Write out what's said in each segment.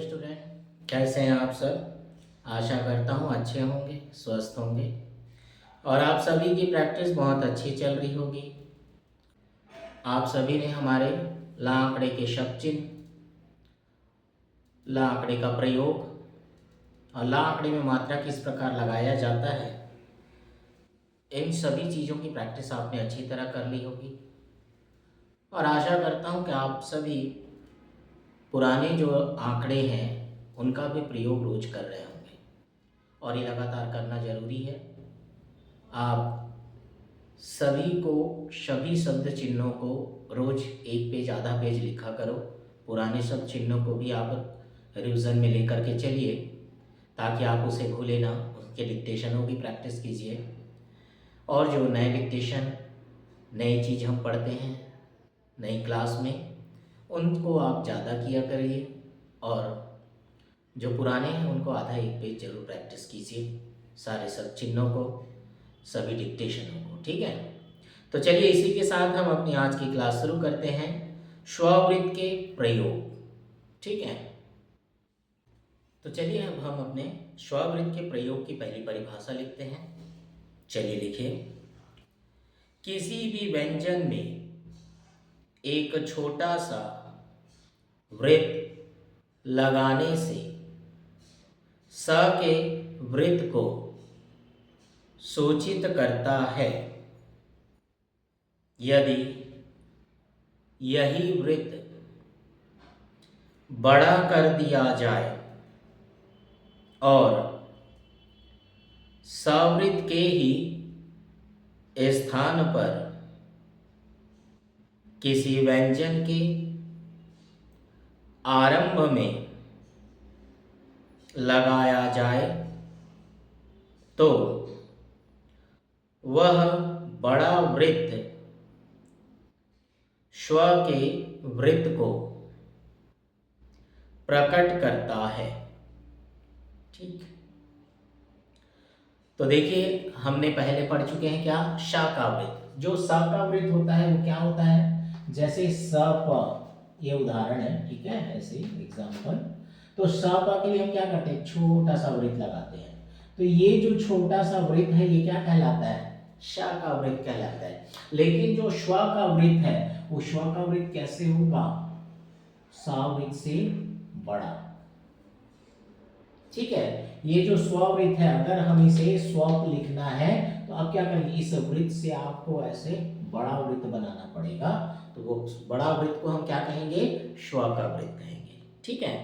Student, कैसे हैं आप सब। आशा करता हूँ अच्छे होंगे, स्वस्थ होंगे और आप सभी की प्रैक्टिस बहुत अच्छी चल रही होगी। आप सभी ने हमारे ला आंकड़े के शब्द चिन्ह, ला आंकड़े का प्रयोग और ला आंकड़े में मात्रा किस प्रकार लगाया जाता है, इन सभी चीज़ों की प्रैक्टिस आपने अच्छी तरह कर ली होगी। और आशा करता हूँ कि आप सभी पुराने जो आंकड़े हैं उनका भी प्रयोग रोज कर रहे होंगे और ये लगातार करना ज़रूरी है। आप सभी को सभी शब्द चिन्हों को रोज एक पेज आधा पेज लिखा करो। पुराने शब्द चिन्हों को भी आप रिवीजन में लेकर के चलिए ताकि आप उसे भूले ना। उसके डिक्टेशनों की प्रैक्टिस कीजिए और जो नए डिक्टेशन, नई चीज़ हम पढ़ते हैं नई क्लास में, उनको आप ज़्यादा किया करिए और जो पुराने हैं उनको आधा एक पेज जरूर प्रैक्टिस कीजिए, सारे सब चिन्हों को, सभी डिक्टेशनों को। ठीक है, तो चलिए इसी के साथ हम अपनी आज की क्लास शुरू करते हैं, स्ववृत्त के प्रयोग। ठीक है, तो चलिए अब हम अपने स्ववृत्त के प्रयोग की पहली परिभाषा लिखते हैं। चलिए लिखिए, किसी भी व्यंजन में एक छोटा सा वृत्त लगाने से स के वृत्त को सूचित करता है यदि यही वृत्त बड़ा कर दिया जाए और सवृत्त के ही स्थान पर किसी व्यंजन के आरंभ में लगाया जाए तो वह बड़ा वृत्त स्व के वृत्त को प्रकट करता है। ठीक, तो देखिए हमने पहले पढ़ चुके हैं क्या, श का वृत्त। जो स का वृत्त होता है वो क्या होता है, जैसे स प, ये उदाहरण है। ठीक है, ऐसे एग्जांपल। तो स प के लिए हम क्या करते हैं, छोटा सा वृत्त लगाते हैं। तो ये जो छोटा सा वृत्त है ये क्या कहलाता है, श का वृत्त कहलाता है। लेकिन जो श्व का वृत्त है वो श्व का वृत्त कैसे होगा, सवृत्त से बड़ा। ठीक है, ये जो स्ववृत्त है अगर हम इसे स्व लिखना है तो अब क्या करेंगे, इस वृत्त से आपको ऐसे बड़ा वृत्त बनाना पड़ेगा। तो वो बड़ा वृत्त को हम क्या कहेंगे, स्व का वृत्त कहेंगे। ठीक है,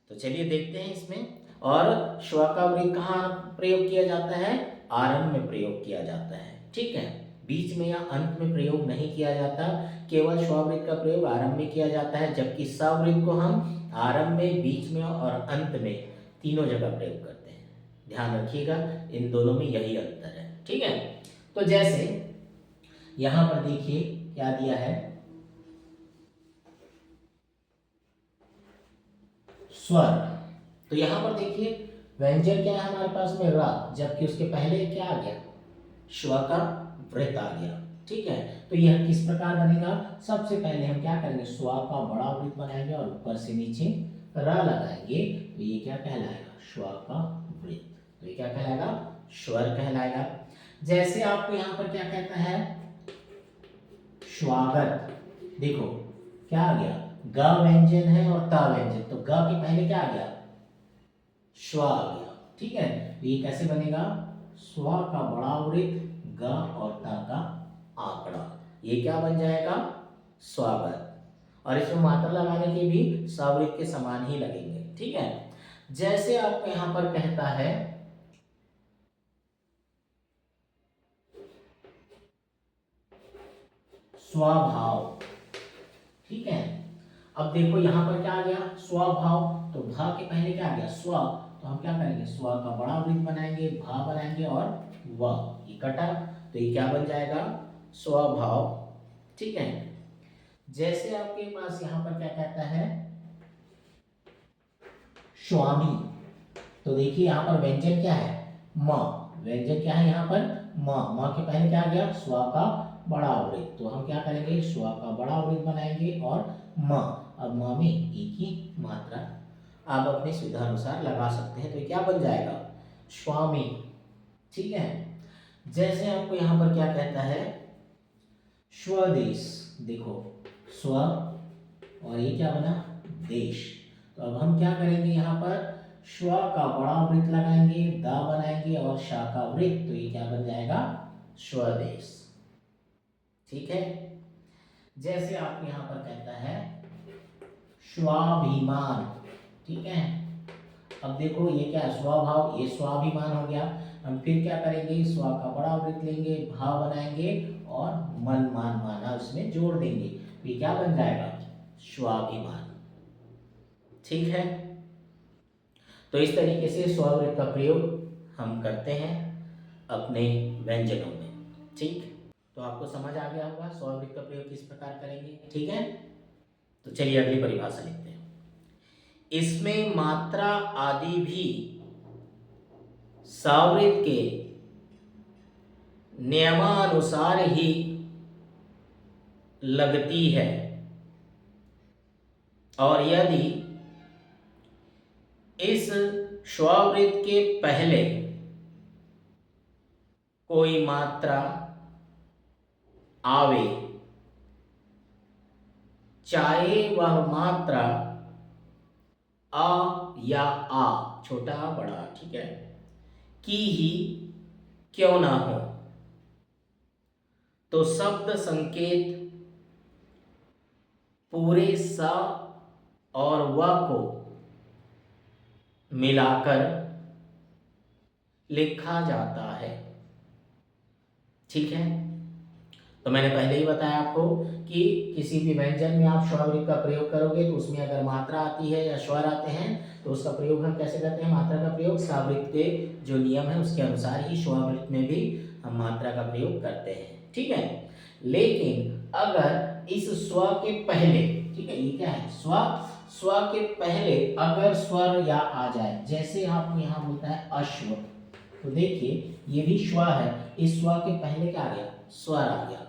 तो चलिए देखते हैं इसमें। और स्व का वृत्त कहाँ प्रयोग किया जाता है, आरंभ में प्रयोग किया जाता है। ठीक है, बीच में या अंत में प्रयोग नहीं किया जाता, केवल स्ववृत्त का प्रयोग आरंभ में किया जाता है, जबकि सवृत्त को हम आरंभ में, बीच में और अंत में तीनों जगह प्रयोग करते हैं। ध्यान रखिएगा, इन दोनों में यही अंतर है। ठीक है, तो जैसे यहां पर देखिए क्या दिया है, स्वर। तो यहां पर देखिए व्यंजन क्या है हमारे पास में, र, जबकि उसके पहले क्या आ गया, स्व का वृत्त आ गया। ठीक है, तो यह किस प्रकार बनेगा, सबसे पहले हम क्या करेंगे, स्व का बड़ा वृत्त बनाएंगे और ऊपर से नीचे र लगाएंगे। तो ये क्या कहलाएगा, स्व का वृत्त। तो ये क्या कहलाएगा, स्वर कहलाएगा। जैसे आपको यहाँ पर क्या कहता है, स्वागत। देखो क्या आ गया, ग व्यंजन है और त व्यंजन, तो ग के पहले क्या आ गया, स्व आ गया। ठीक है, तो ये कैसे बनेगा, स्व का बड़ा वृत्त, ग और त का आंकड़ा, ये क्या बन जाएगा, स्वागत। और इसमें मात्रा लगाने के भी सवृत्त के समान ही लगेंगे। ठीक है, जैसे आपको यहां पर कहता है स्वभाव। ठीक है, अब देखो यहां पर क्या आ गया, स्वभाव। तो भा के पहले क्या आ गया, स्व। तो हम क्या करेंगे, स्व का बड़ा वृत्त बनाएंगे, भा बनाएंगे और व, ये कटा। तो ये क्या बन जाएगा, स्वभाव। ठीक है, जैसे आपके पास यहां पर क्या कहता है, स्वामी। तो देखिए यहां पर व्यंजन क्या है, म। व्यंजन क्या है यहाँ पर, म। म के पहले क्या आ गया, स्व का बड़ा वृत्त। तो हम क्या करेंगे, स्व का बड़ा वृत्त बनाएंगे और म। अब म में एक ही मात्रा आप अपनी सुविधा अनुसार लगा सकते हैं। तो ये क्या बन जाएगा, स्वामी। ठीक है, जैसे आपको यहाँ पर क्या कहता है, स्वदेश। देखो स्व और ये क्या बना, देश। तो अब हम क्या करेंगे, यहाँ पर स्व का बड़ा वृत्त लगाएंगे, दा बनाएंगे और शा का वृत्त, तो ये क्या बन जाएगा, स्वदेश। ठीक है, जैसे आपको यहाँ पर कहता है स्वाभिमान। ठीक है, अब देखो ये क्या है, स्वभाव, ये स्वाभिमान हो गया। हम फिर क्या करेंगे, स्व का बड़ा वृत्त लेंगे, भाव बनाएंगे और मन मान माना उसमें जोड़ देंगे, तो ये क्या बन जाएगा, स्वाभिमान। ठीक है, तो इस तरीके से स्ववृत्त का प्रयोग हम करते हैं अपने व्यंजनों में। ठीक, तो आपको समझ आ गया होगा स्ववृत्त का प्रयोग किस प्रकार करेंगे। ठीक है, तो चलिए अगली परिभाषा लिखते हैं। इसमें मात्रा आदि भी स्ववृत्त के नियमानुसार ही लगती है, और यदि इस स्ववृत्त के पहले कोई मात्रा आवे, चाहे वह मात्रा अ या आ, छोटा बड़ा, ठीक है, की ही क्यों ना हो, तो शब्द संकेत पूरे स और व को मिलाकर लिखा जाता है। ठीक है, तो मैंने पहले ही बताया आपको कि किसी भी व्यंजन में आप स्ववृत्त का प्रयोग करोगे तो उसमें अगर मात्रा आती है या स्वर आते हैं तो उसका प्रयोग हम कैसे करते हैं, मात्रा का प्रयोग स्ववृत्त के जो नियम है उसके अनुसार ही स्ववृत्त में भी हम मात्रा का प्रयोग करते हैं। ठीक है, लेकिन अगर इस स्व के पहले, ठीक है, ये क्या है, स्व के पहले अगर स्वर या आ जाए, जैसे आपको यहाँ मिलता है अश्व, तो देखिए ये भी स्व है, इस स्व के पहले क्या आ गया, स्वर आ गया।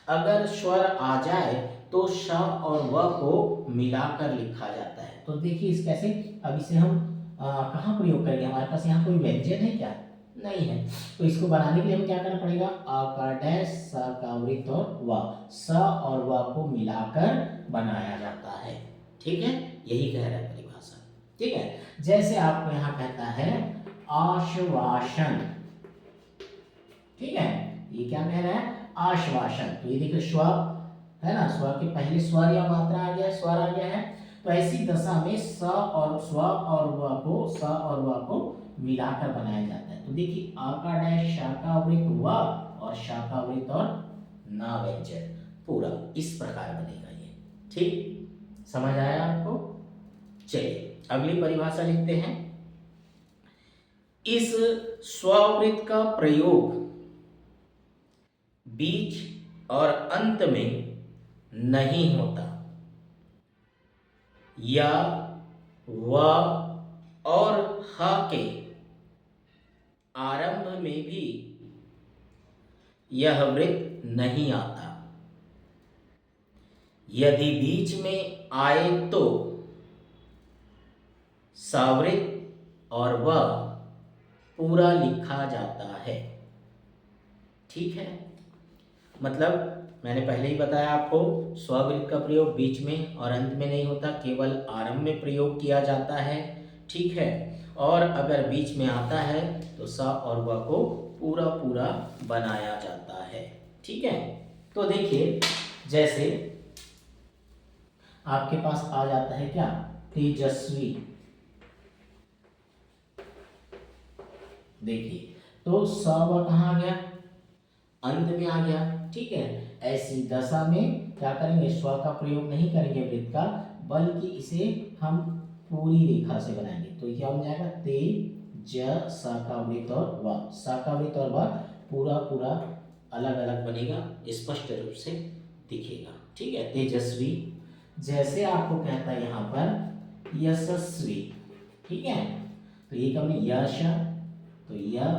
अगर स्वर आ जाए तो श और व को मिलाकर लिखा जाता है। तो देखिए इस कैसे, अब इसे हम कहाँ प्रयोग करेंगे, हमारे पास यहाँ कोई व्यंजन है क्या, नहीं है, तो इसको बनाने के लिए हमें क्या करना पड़ेगा, आ का डैश, स का वृत्त और व, स और व को मिलाकर बनाया जाता है। ठीक है, यही कह रहा है परिभाषा। ठीक है, जैसे आपको यहाँ कहता है आश्वासन। ठीक है, ये क्या कह रहा है, आश्वासन। तो ये देखिए स्व है ना, स्व के पहले स्वर या मात्रा आ गया, स्वर आ गया है, तो ऐसी दशा में स और स्व और व को, स और व को मिलाकर बनाया जाता है। तो देखिए आ का डैश, शा का वृत्त, व और शा का वृत्त और ना व्यंजन, पूरा इस प्रकार बनेगा ये। ठीक, समझ आया आपको। चलिए अगली परिभाषा लिखते हैं। इस स्ववृत्त का प्रयोग बीच और अंत में नहीं होता, या व और ह के आरंभ में भी यह वृत्त नहीं आता। यदि बीच में आए तो सवृत्त और व पूरा लिखा जाता है। ठीक है, मतलब मैंने पहले ही बताया आपको स्ववृत्त का प्रयोग बीच में और अंत में नहीं होता, केवल आरंभ में प्रयोग किया जाता है। ठीक है, और अगर बीच में आता है तो स और व को पूरा पूरा बनाया जाता है। ठीक है, तो देखिए जैसे आपके पास आ जाता है क्या, तेजस्वी। देखिए तो स व कहाँ आ गया, अंत में आ गया। ठीक है, ऐसी दशा में क्या करेंगे, स्व का प्रयोग नहीं करेंगे वृत्त का, बल्कि इसे हम पूरी रेखा से बनाएंगे। तो क्या बन जाएगा, ते ज सा का वृत्त और व, सा का वृत्त और व पूरा पूरा अलग अलग बनेगा, स्पष्ट रूप से दिखेगा। ठीक है, तेजस्वी। जैसे आपको कहता है यहाँ पर यशस्वी। ठीक है, तो ये क्या बने, यश, तो य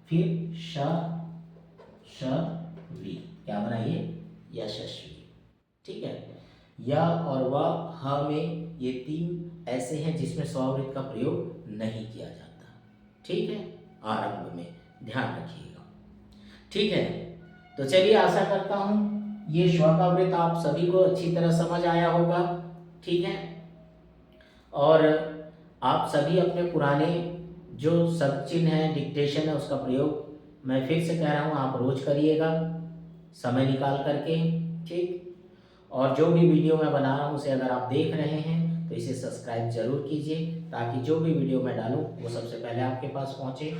फिर श श वी, क्या बना ये, यशस्वी। ठीक है, य और व ह में ये तीन ऐसे हैं जिसमें स्ववृत्त का प्रयोग नहीं किया जाता। ठीक है, आरंभ में ध्यान रखिएगा। ठीक है, तो चलिए आशा करता हूँ ये श्व का वृत्त आप सभी को अच्छी तरह समझ आया होगा। ठीक है, और आप सभी अपने पुराने जो शब्द चिन्ह है, डिक्टेशन है, उसका प्रयोग मैं फिर से कह रहा हूँ आप रोज करिएगा समय निकाल करके। ठीक, और जो भी वीडियो मैं बना रहा हूँ उसे अगर आप देख रहे हैं तो इसे सब्सक्राइब जरूर कीजिए, ताकि जो भी वीडियो मैं डालूँ वो सबसे पहले आपके पास पहुँचे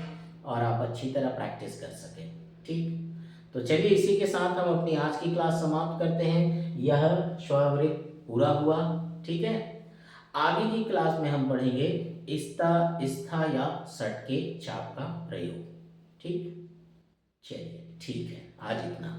और आप अच्छी तरह प्रैक्टिस कर सकें। ठीक, तो चलिए इसी के साथ हम अपनी आज की क्लास समाप्त करते हैं। यह स्ववृत्त पूरा हुआ। ठीक है, आगे की क्लास में हम पढ़ेंगे स्था, स्था या षट के चाप का प्रयोग। ठीक, चलिए ठीक है, आज इतना।